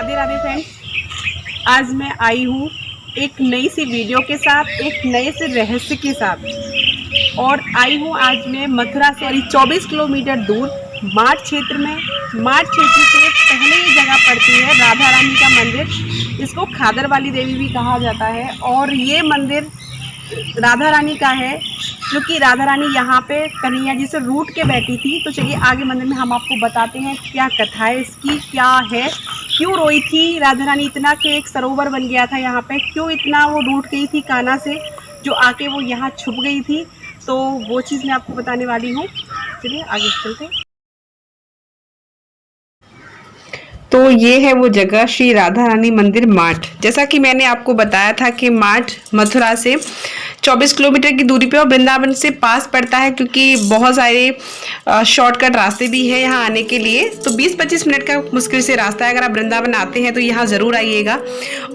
Radhe Radhe friends, आज मैं आई हूँ एक नई सी वीडियो के साथ, एक नए से रहस्य के साथ। और आई हूँ आज मैं मथुरा से 24 किलोमीटर दूर माठ क्षेत्र में। माठ क्षेत्र से पहले ये जगह पड़ती है राधा रानी का मंदिर। इसको खादर वाली देवी भी कहा जाता है और ये मंदिर राधा रानी का है, क्योंकि राधा रानी यहाँ पे कन्हैया जी से रूठ के बैठी थी। तो चलिए आगे मंदिर में हम आपको बताते हैं क्या कथा है इसकी, क्या है, क्यों रोई थी राधा रानी इतना कि एक सरोवर बन गया था यहाँ पे, क्यों इतना वो रूठ गई थी कान्हा से जो आके वो यहाँ छुप गई थी। तो वो चीज़ मैं आपको बताने वाली हूँ। चलिए आगे चलते हैं। तो ये है वो जगह श्री राधा रानी मंदिर माठ। जैसा कि मैंने आपको बताया था कि माठ मथुरा से 24 किलोमीटर की दूरी पे और वृंदावन से पास पड़ता है, क्योंकि बहुत सारे शॉर्टकट रास्ते भी है यहाँ आने के लिए। तो 20-25 मिनट का मुश्किल से रास्ता है। अगर आप वृंदावन आते हैं तो यहाँ ज़रूर आइएगा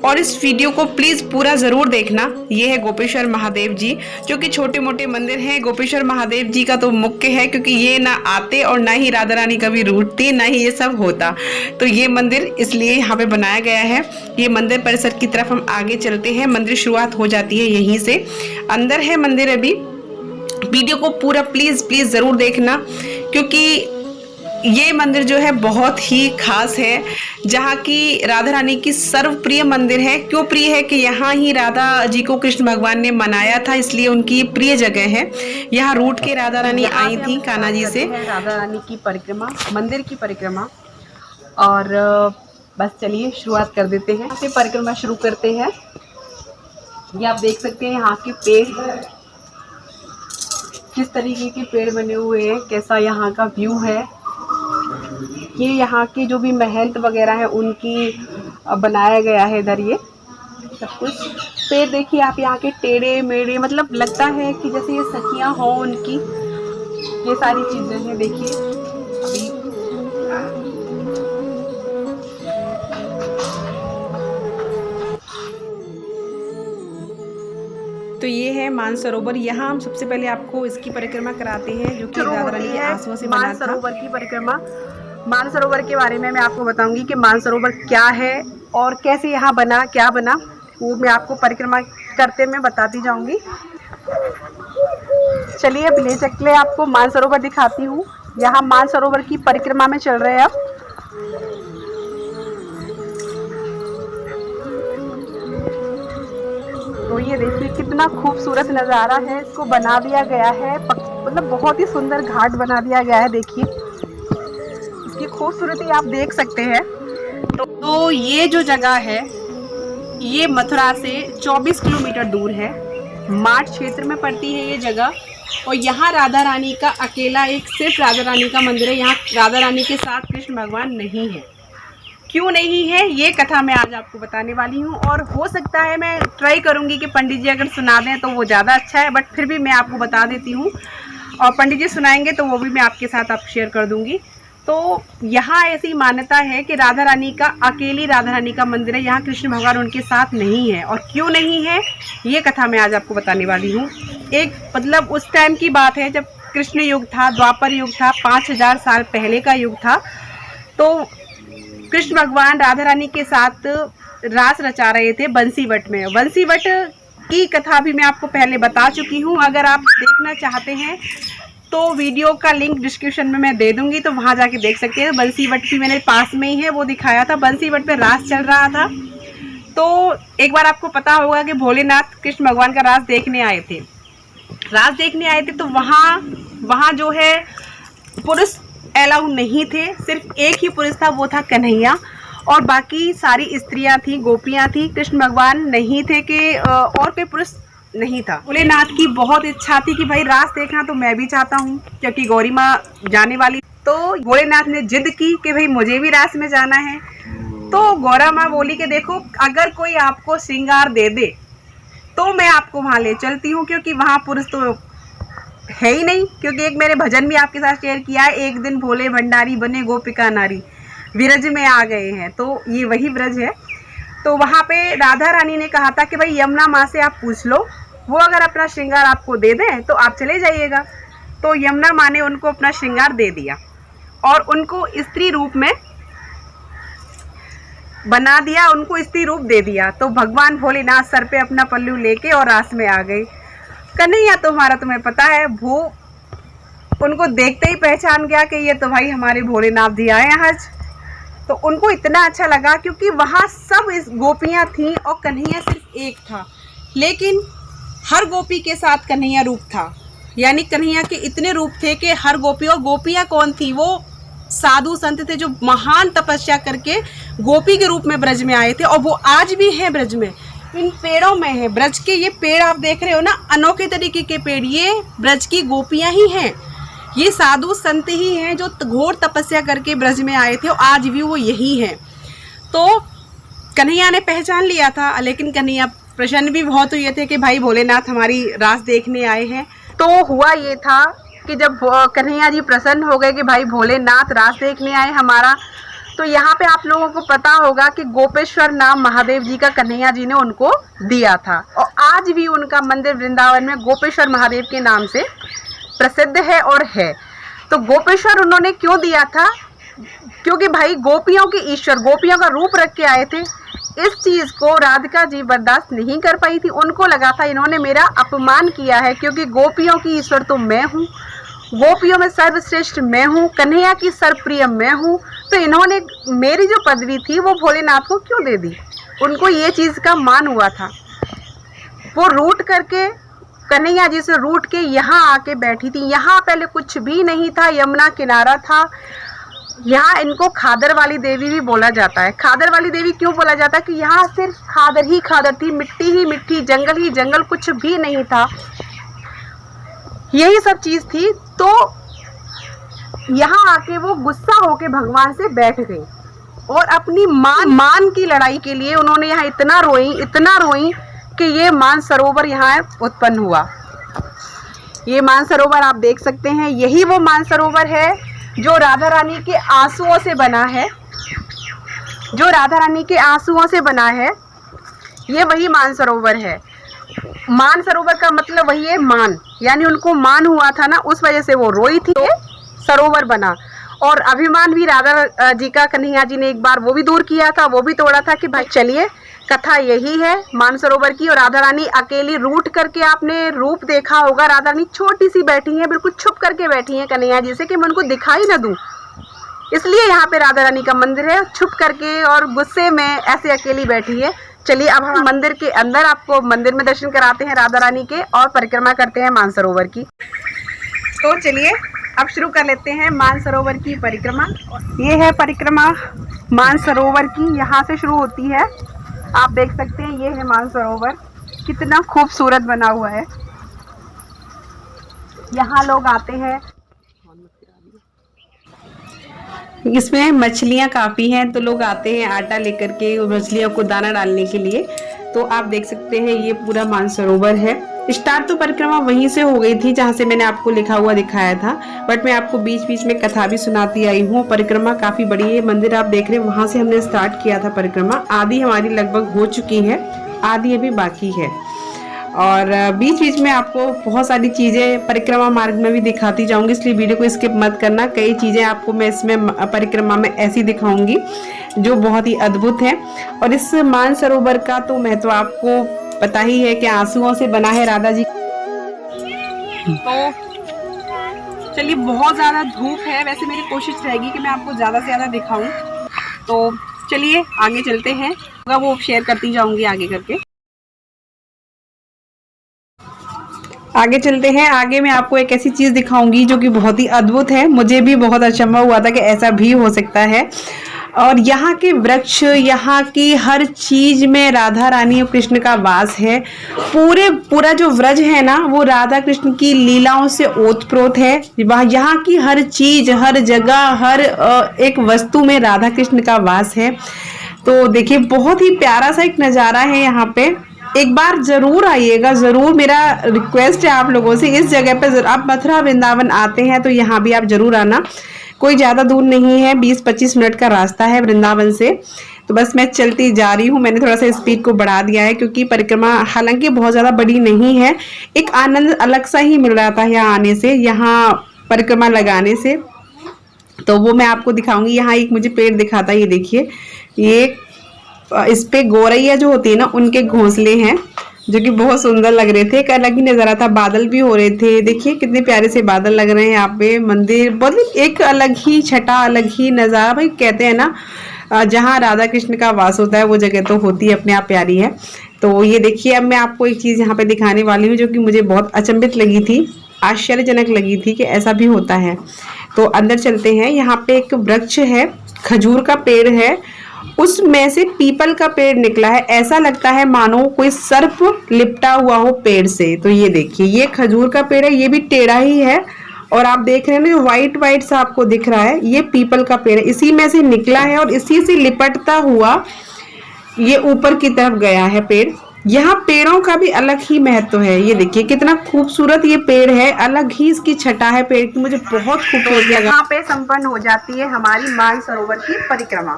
और इस वीडियो को प्लीज़ पूरा ज़रूर देखना। ये है गोपेश्वर महादेव जी, जो कि छोटे मोटे मंदिर हैं। गोपेश्वर महादेव जी का तो मुख्य है, क्योंकि ये ना आते और ना ही राधा रानी कभी रूठती, ना ही ये सब होता। तो ये मंदिर इसलिए यहाँ पे बनाया गया है। ये मंदिर परिसर की तरफ हम आगे चलते हैं। मंदिर शुरुआत हो जाती है यहीं से, अंदर है मंदिर। अभी वीडियो को पूरा प्लीज जरूर देखना, क्योंकि ये मंदिर जो है बहुत ही खास है, जहाँ की राधा रानी की सर्वप्रिय मंदिर है। क्यों प्रिय है कि यहाँ ही राधा जी को कृष्ण भगवान ने मनाया था, इसलिए उनकी प्रिय जगह है। यहाँ रूठ के राधा रानी आई थी कान्हा जी से। राधा रानी की परिक्रमा, मंदिर की परिक्रमा। और बस चलिए शुरुआत कर देते हैं। से परिक्रमा शुरू करते हैं। ये आप देख सकते हैं यहाँ के पेड़, किस तरीके के पेड़ बने हुए हैं, कैसा यहाँ का व्यू है। ये यहाँ के जो भी महल वगैरह है उनकी बनाया गया है इधर। ये सब कुछ पेड़ देखिए आप, यहाँ के टेढ़े मेढ़े, मतलब लगता है कि जैसे ये सखियाँ हों उनकी। ये सारी चीज़ें हैं देखिए। तो ये है मानसरोवर। यहाँ हम सबसे पहले आपको इसकी परिक्रमा कराते हैं, जो कि राधा रानी के आंसुओं से बना था। मानसरोवर की परिक्रमा। मानसरोवर के बारे में मैं आपको बताऊंगी कि मानसरोवर क्या है और कैसे यहाँ बना, क्या बना, वो मैं आपको परिक्रमा करते में बताती जाऊंगी। चलिए अब ले चले आपको मानसरोवर दिखाती हूँ। यहाँ मानसरोवर की परिक्रमा में चल रहे हैं अब। तो ये देखिए कितना खूबसूरत नज़ारा है। इसको बना दिया गया है, मतलब बहुत ही सुंदर घाट बना दिया गया है। देखिए इसकी खूबसूरती आप देख सकते हैं। तो ये जो जगह है ये मथुरा से 24 किलोमीटर दूर है, माठ क्षेत्र में पड़ती है ये जगह। और यहाँ राधा रानी का अकेला एक सिर्फ राधा रानी का मंदिर है। यहाँ राधा रानी के साथ कृष्ण भगवान नहीं है। क्यों नहीं है ये कथा मैं आज आपको बताने वाली हूँ। और हो सकता है मैं ट्राई करूँगी कि पंडित जी अगर सुना दें तो वो ज़्यादा अच्छा है, बट फिर भी मैं आपको बता देती हूँ। और पंडित जी सुनाएंगे तो वो भी मैं आपके साथ आप शेयर कर दूँगी। तो यहाँ ऐसी मान्यता है कि राधा रानी का अकेली राधा रानी का मंदिर है। यहाँ कृष्ण भगवान उनके साथ नहीं है। और क्यों नहीं है ये कथा मैं आज आपको बताने वाली हूँ। एक मतलब उस टाइम की बात है जब कृष्ण युग था, द्वापर युग था, 5000 साल पहले का युग था। तो कृष्ण भगवान राधा रानी के साथ रास रचा रहे थे बंसीवट में। बंसीवट की कथा भी मैं आपको पहले बता चुकी हूँ। अगर आप देखना चाहते हैं तो वीडियो का लिंक डिस्क्रिप्शन में मैं दे दूंगी, तो वहाँ जाके देख सकते हैं। बंसीवट भी मैंने पास में ही है, वो दिखाया था। बंसीवट में रास चल रहा था। तो एक बार आपको पता होगा कि भोलेनाथ कृष्ण भगवान का रास देखने आए थे। रास देखने आए थे तो वहाँ जो है पुरुष अलाउ नहीं थे। सिर्फ एक ही पुरुष था, वो था कन्हैया, और बाकी सारी स्त्रियां थी, गोपियां थी। कृष्ण भगवान नहीं थे कि और कोई पुरुष नहीं था। भोलेनाथ की बहुत इच्छा थी कि भाई रास देखना तो मैं भी चाहता हूँ, क्योंकि गौरी माँ जाने वाली। तो भोलेनाथ ने जिद की कि भाई मुझे भी रास में जाना है। तो गौरा माँ बोली कि देखो अगर कोई आपको श्रृंगार दे दे तो मैं आपको वहाँ ले चलती हूँ, क्योंकि वहाँ पुरुष तो है ही नहीं। क्योंकि एक मैंने भजन भी आपके साथ शेयर किया है, एक दिन भोले भंडारी बने गोपिका नारी, विरज में आ गए हैं। तो ये वही ब्रज है। तो वहाँ पे राधा रानी ने कहा था कि भाई यमुना माँ से आप पूछ लो, वो अगर अपना श्रृंगार आपको दे दें तो आप चले जाइएगा। तो यमुना माँ ने उनको अपना श्रृंगार दे दिया और उनको स्त्री रूप में बना दिया, उनको स्त्री रूप दे दिया। तो भगवान भोलेनाथ सर पे अपना पल्लू लेके और रास में आ गई। कन्हैया तुम्हारा तुम्हें पता है, भूप उनको देखते ही पहचान गया कि ये तो भाई हमारे भोलेनाथ जी आए हैं आज। तो उनको इतना अच्छा लगा क्योंकि वहाँ सब इस गोपियाँ थीं और कन्हैया सिर्फ एक था, लेकिन हर गोपी के साथ कन्हैया रूप था। यानी कन्हैया के इतने रूप थे कि हर गोपी, और गोपियाँ कौन थी, वो साधु संत थे जो महान तपस्या करके गोपी के रूप में ब्रज में आए थे, और वो आज भी हैं ब्रज में, इन पेड़ों में है। ब्रज के ये पेड़ आप देख रहे हो ना, अनोखे तरीके के पेड़, ये ब्रज की गोपियां ही हैं। ये साधु संत ही हैं जो घोर तपस्या करके ब्रज में आए थे, और आज भी वो यही हैं। तो कन्हैया ने पहचान लिया था, लेकिन कन्हैया प्रसन्न भी बहुत हुए थे कि भाई भोलेनाथ हमारी रास देखने आए हैं। तो हुआ ये था कि जब कन्हैया जी प्रसन्न हो गए कि भाई भोलेनाथ रास देखने आए हमारा, तो यहाँ पे आप लोगों को पता होगा कि गोपेश्वर नाम महादेव जी का कन्हैया जी ने उनको दिया था, और आज भी उनका मंदिर वृंदावन में गोपेश्वर महादेव के नाम से प्रसिद्ध है और है। तो गोपेश्वर उन्होंने क्यों दिया था, क्योंकि भाई गोपियों के ईश्वर, गोपियों का रूप रख के आए थे। इस चीज़ को राधिका जी बर्दाश्त नहीं कर पाई थी, उनको लगा था इन्होंने मेरा अपमान किया है, क्योंकि गोपियों की ईश्वर तो मैं हूँ, गोपियों में सर्वश्रेष्ठ मैं हूँ, कन्हैया की सर्वप्रिय मैं हूँ, तो इन्होंने मेरी जो पदवी थी वो भोलेनाथ को क्यों दे दी। उनको ये चीज़ का मान हुआ था। वो रूट करके, कन्हैया जी से रूट के यहाँ आके बैठी थी। यहाँ पहले कुछ भी नहीं था, यमुना किनारा था। यहाँ इनको खादर वाली देवी भी बोला जाता है। खादर वाली देवी क्यों बोला जाता है कि यहाँ सिर्फ खादर ही खादर थी, मिट्टी ही मिट्टी, जंगल ही जंगल, कुछ भी नहीं था, यही सब चीज़ थी। तो यहाँ आके वो गुस्सा होके भगवान से बैठ गई और अपनी मान की लड़ाई के लिए उन्होंने यहाँ इतना रोई कि ये मान सरोवर यहाँ उत्पन्न हुआ। ये मान सरोवर आप देख सकते हैं, यही वो मान सरोवर है जो राधा रानी के आंसुओं से बना है, जो राधा रानी के आंसुओं से बना है, ये वही मान सरोवर है। मान सरोवर का मतलब वही है मान, यानी उनको मान हुआ था ना, उस वजह से वो रोई थी, तो सरोवर बना। और अभिमान भी राधा जी का कन्हैया जी ने एक बार वो भी दूर किया था, वो भी तोड़ा था कि भाई चलिए, कथा यही है मान सरोवर की। और राधा रानी अकेली रूट करके, आपने रूप देखा होगा, राधा रानी छोटी सी बैठी है, बिल्कुल छुप करके बैठी है कन्हैया जी से कि मैं उनको दिखाई ना दूं, इसलिए यहाँ पे राधा रानी का मंदिर है, छुप करके और गुस्से में ऐसे अकेली बैठी है। चलिए अब हम मंदिर के अंदर आपको मंदिर में दर्शन कराते हैं राधा रानी के, और परिक्रमा करते हैं मानसरोवर की। तो चलिए अब शुरू कर लेते हैं मानसरोवर की परिक्रमा। ये है परिक्रमा मानसरोवर की, यहाँ से शुरू होती है, आप देख सकते हैं। ये है मानसरोवर, कितना खूबसूरत बना हुआ है। यहाँ लोग आते हैं, इसमें मछलियाँ काफ़ी हैं, तो लोग आते हैं आटा लेकर के मछलियों को दाना डालने के लिए। तो आप देख सकते हैं ये पूरा मानसरोवर है। स्टार्ट तो परिक्रमा वहीं से हो गई थी जहाँ से मैंने आपको लिखा हुआ दिखाया था, बट मैं आपको बीच बीच में कथा भी सुनाती आई हूँ। परिक्रमा काफ़ी बड़ी है, मंदिर आप देख रहे हैं, वहाँ से हमने स्टार्ट किया था परिक्रमा। आधी हमारी लगभग हो चुकी है, आधी अभी बाकी है। और बीच बीच में आपको बहुत सारी चीज़ें परिक्रमा मार्ग में भी दिखाती जाऊंगी, इसलिए वीडियो को स्किप मत करना। कई चीज़ें आपको मैं इसमें परिक्रमा में ऐसी दिखाऊंगी जो बहुत ही अद्भुत है। और इस मानसरोवर का तो महत्व आपको पता ही है कि आंसुओं से बना है राधा जी। तो चलिए, बहुत ज़्यादा धूप है, वैसे मेरी कोशिश रहेगी कि मैं आपको ज़्यादा से ज़्यादा दिखाऊं। तो चलिए आगे चलते हैं, वो शेयर करती जाऊंगी आगे करके। आगे चलते हैं, आगे मैं आपको एक ऐसी चीज़ दिखाऊंगी जो कि बहुत ही अद्भुत है। मुझे भी बहुत अचंभा हुआ था कि ऐसा भी हो सकता है। और यहाँ के वृक्ष, यहाँ की हर चीज़ में राधा रानी और कृष्ण का वास है। पूरा जो व्रज है ना, वो राधा कृष्ण की लीलाओं से ओतप्रोत है। यहाँ की हर चीज़, हर जगह, हर एक वस्तु में राधा कृष्ण का वास है। तो देखिए, बहुत ही प्यारा सा एक नज़ारा है यहाँ पे। एक बार ज़रूर आइएगा, ज़रूर, मेरा रिक्वेस्ट है आप लोगों से। इस जगह पे आप मथुरा वृंदावन आते हैं तो यहाँ भी आप ज़रूर आना। कोई ज़्यादा दूर नहीं है, 20-25 मिनट का रास्ता है वृंदावन से। तो बस मैं चलती जा रही हूँ, मैंने थोड़ा सा स्पीड को बढ़ा दिया है क्योंकि परिक्रमा हालांकि बहुत ज़्यादा बड़ी नहीं है। एक आनंद अलग सा ही मिल रहा था यहाँ आने से, यहाँ परिक्रमा लगाने से। तो वो मैं आपको दिखाऊंगी। यहाँ एक मुझे पेड़ दिखाता है, ये देखिए, ये इस पे गौरैया जो होती है ना, उनके घोंसले हैं जो कि बहुत सुंदर लग रहे थे। एक अलग ही नज़ारा था, बादल भी हो रहे थे। देखिए कितने प्यारे से बादल लग रहे हैं यहाँ पे। मंदिर बहुत एक अलग ही छटा, अलग ही नज़ारा। भाई कहते हैं ना, जहाँ राधा कृष्ण का वास होता है वो जगह तो होती है अपने आप प्यारी है। तो ये देखिए, अब मैं आपको एक चीज़ यहाँ पे दिखाने वाली हूँ जो कि मुझे बहुत अचंभित लगी थी, आश्चर्यजनक लगी थी कि ऐसा भी होता है। तो अंदर चलते हैं। यहाँ पे एक वृक्ष है, खजूर का पेड़ है, उसमें से पीपल का पेड़ निकला है। ऐसा लगता है मानो कोई सर्प लिपटा हुआ हो पेड़ से। तो ये देखिए, ये खजूर का पेड़ है, ये भी टेढ़ा ही है। और आप देख रहे हैं ना, जो व्हाइट व्हाइट सा आपको दिख रहा है, ये पीपल का पेड़ है, इसी में से निकला है और इसी से लिपटता हुआ ये ऊपर की तरफ गया है पेड़। यहाँ पेड़ों का भी अलग ही महत्व है। ये देखिए कितना खूबसूरत ये पेड़ है, अलग ही इसकी छटा है पेड़ की, मुझे बहुत खूबसूरत लगा। यहाँ पे संपन्न हो जाती है हमारी मानसरोवर की परिक्रमा।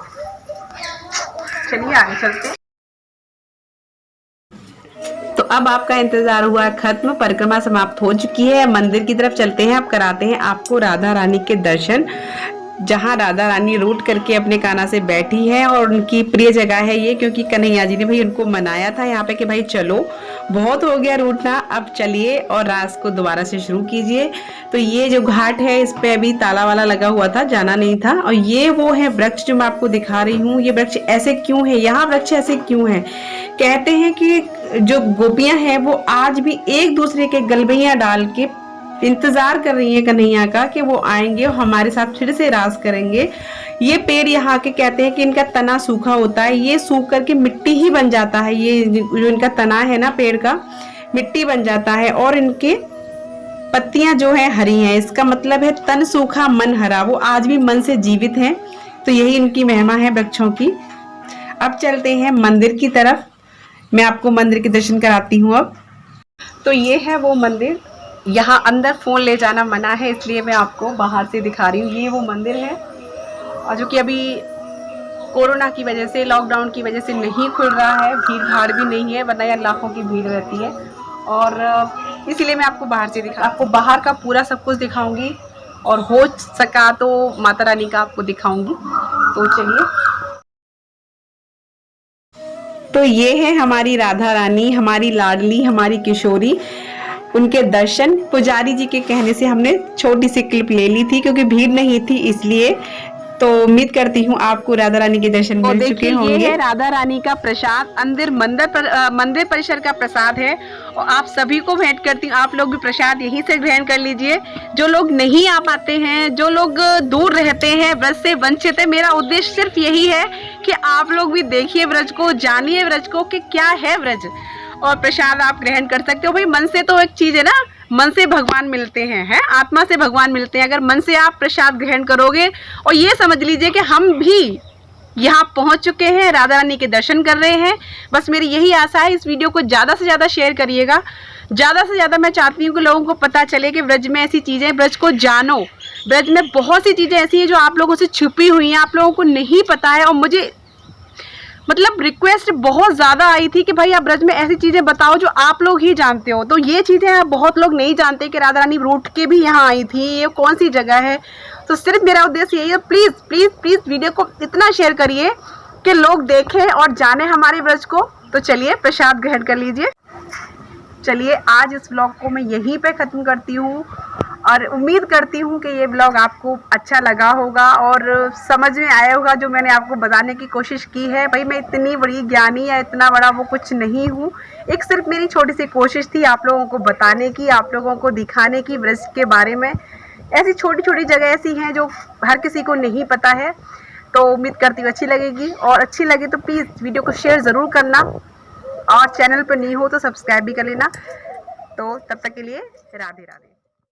चलिए आगे चलते हैं। तो अब आपका इंतजार हुआ खत्म, परिक्रमा समाप्त हो चुकी है। मंदिर की तरफ चलते हैं, अब कराते हैं आपको राधा रानी के दर्शन, जहाँ राधा रानी रूठ करके अपने कान्हा से बैठी है। और उनकी प्रिय जगह है ये, क्योंकि कन्हैया जी ने भाई उनको मनाया था यहाँ पे कि भाई चलो, बहुत हो गया रूठना, अब चलिए और रास को दोबारा से शुरू कीजिए। तो ये जो घाट है, इस पे अभी ताला वाला लगा हुआ था, जाना नहीं था। और ये वो है वृक्ष जो मैं आपको दिखा रही हूँ। ये वृक्ष ऐसे क्यों है, यहाँ वृक्ष ऐसे क्यों है? कहते हैं कि जो गोपियां हैं वो आज भी एक दूसरे के गलबैया डाल के इंतजार कर रही है कन्हैया का कि वो आएंगे और हमारे साथ फिर से रास करेंगे। ये पेड़ यहाँ के कहते हैं कि इनका तना सूखा होता है, ये सूख करके मिट्टी ही बन जाता है। ये जो इनका तना है ना पेड़ का, मिट्टी बन जाता है और इनके पत्तियां जो है हरी हैं। इसका मतलब है तन सूखा मन हरा, वो आज भी मन से जीवित हैं। तो यही इनकी महिमा है वृक्षों की। अब चलते हैं मंदिर की तरफ, मैं आपको मंदिर के दर्शन कराती हूँ। अब तो ये है वो मंदिर, यहाँ अंदर फ़ोन ले जाना मना है, इसलिए मैं आपको बाहर से दिखा रही हूँ। ये वो मंदिर है, और जो कि अभी कोरोना की वजह से, लॉकडाउन की वजह से नहीं खुल रहा है, भीड़ भाड़ भी नहीं है, वरना यहाँ लाखों की भीड़ रहती है। और इसीलिए मैं आपको बाहर से आपको बाहर का पूरा सब कुछ दिखाऊंगी, और हो सका तो माता रानी का आपको दिखाऊंगी। तो चलिए। तो ये है हमारी राधा रानी, हमारी लाडली, हमारी किशोरी। उनके दर्शन पुजारी जी के कहने से हमने छोटी सी क्लिप ले ली थी, क्योंकि भीड़ नहीं थी इसलिए। तो उम्मीद करती हूँ आपको राधा रानी के दर्शन मिल चुके होंगे। ये है राधा रानी का प्रसाद, अंदर मंदिर परिसर का प्रसाद है, और आप सभी को भेंट करती हूँ। आप लोग भी प्रसाद यहीं से ग्रहण कर लीजिए। जो लोग नहीं आ पाते हैं, जो लोग दूर रहते हैं, व्रज से वंचित है, मेरा उद्देश्य सिर्फ यही है कि आप लोग भी देखिए व्रज को, जानिए व्रज को कि क्या है व्रज, और प्रसाद आप ग्रहण कर सकते हो। भाई मन से तो एक चीज है ना, मन से भगवान मिलते हैं, आत्मा से भगवान मिलते हैं। अगर मन से आप प्रसाद ग्रहण करोगे, और ये समझ लीजिए कि हम भी यहाँ पहुँच चुके हैं, राधा रानी के दर्शन कर रहे हैं। बस मेरी यही आशा है, इस वीडियो को ज़्यादा से ज़्यादा शेयर करिएगा। ज़्यादा से ज़्यादा मैं चाहती हूँ कि लोगों को पता चले कि व्रज में ऐसी चीज़ें, व्रज को जानो। व्रज में बहुत सी चीज़ें ऐसी हैं जो आप लोगों से छुपी हुई हैं, आप लोगों को नहीं पता है। और मुझे मतलब रिक्वेस्ट बहुत ज़्यादा आई थी कि भाई आप ब्रज में ऐसी चीज़ें बताओ जो आप लोग ही जानते हो। तो ये चीज़ें बहुत लोग नहीं जानते कि राधा रानी रूठ के भी यहाँ आई थी, ये कौन सी जगह है। तो सिर्फ मेरा उद्देश्य यही है, प्लीज़ प्लीज़ प्लीज़ वीडियो को इतना शेयर करिए कि लोग देखें और जाने हमारे ब्रज को। तो चलिए प्रसाद ग्रहण कर लीजिए। चलिए आज इस ब्लॉग को मैं यहीं पे ख़त्म करती हूँ, और उम्मीद करती हूँ कि ये ब्लॉग आपको अच्छा लगा होगा और समझ में आया होगा जो मैंने आपको बताने की कोशिश की है। भाई मैं इतनी बड़ी ज्ञानी या इतना बड़ा वो कुछ नहीं हूँ, एक सिर्फ मेरी छोटी सी कोशिश थी आप लोगों को बताने की, आप लोगों को दिखाने की व्रज के बारे में। ऐसी छोटी छोटी जगह ऐसी हैं जो हर किसी को नहीं पता है। तो उम्मीद करती हूँ अच्छी लगेगी, और अच्छी लगे तो प्लीज़ वीडियो को शेयर ज़रूर करना, और चैनल पर नहीं हो तो सब्सक्राइब भी कर लेना। तो तब तक के लिए राधे राधे।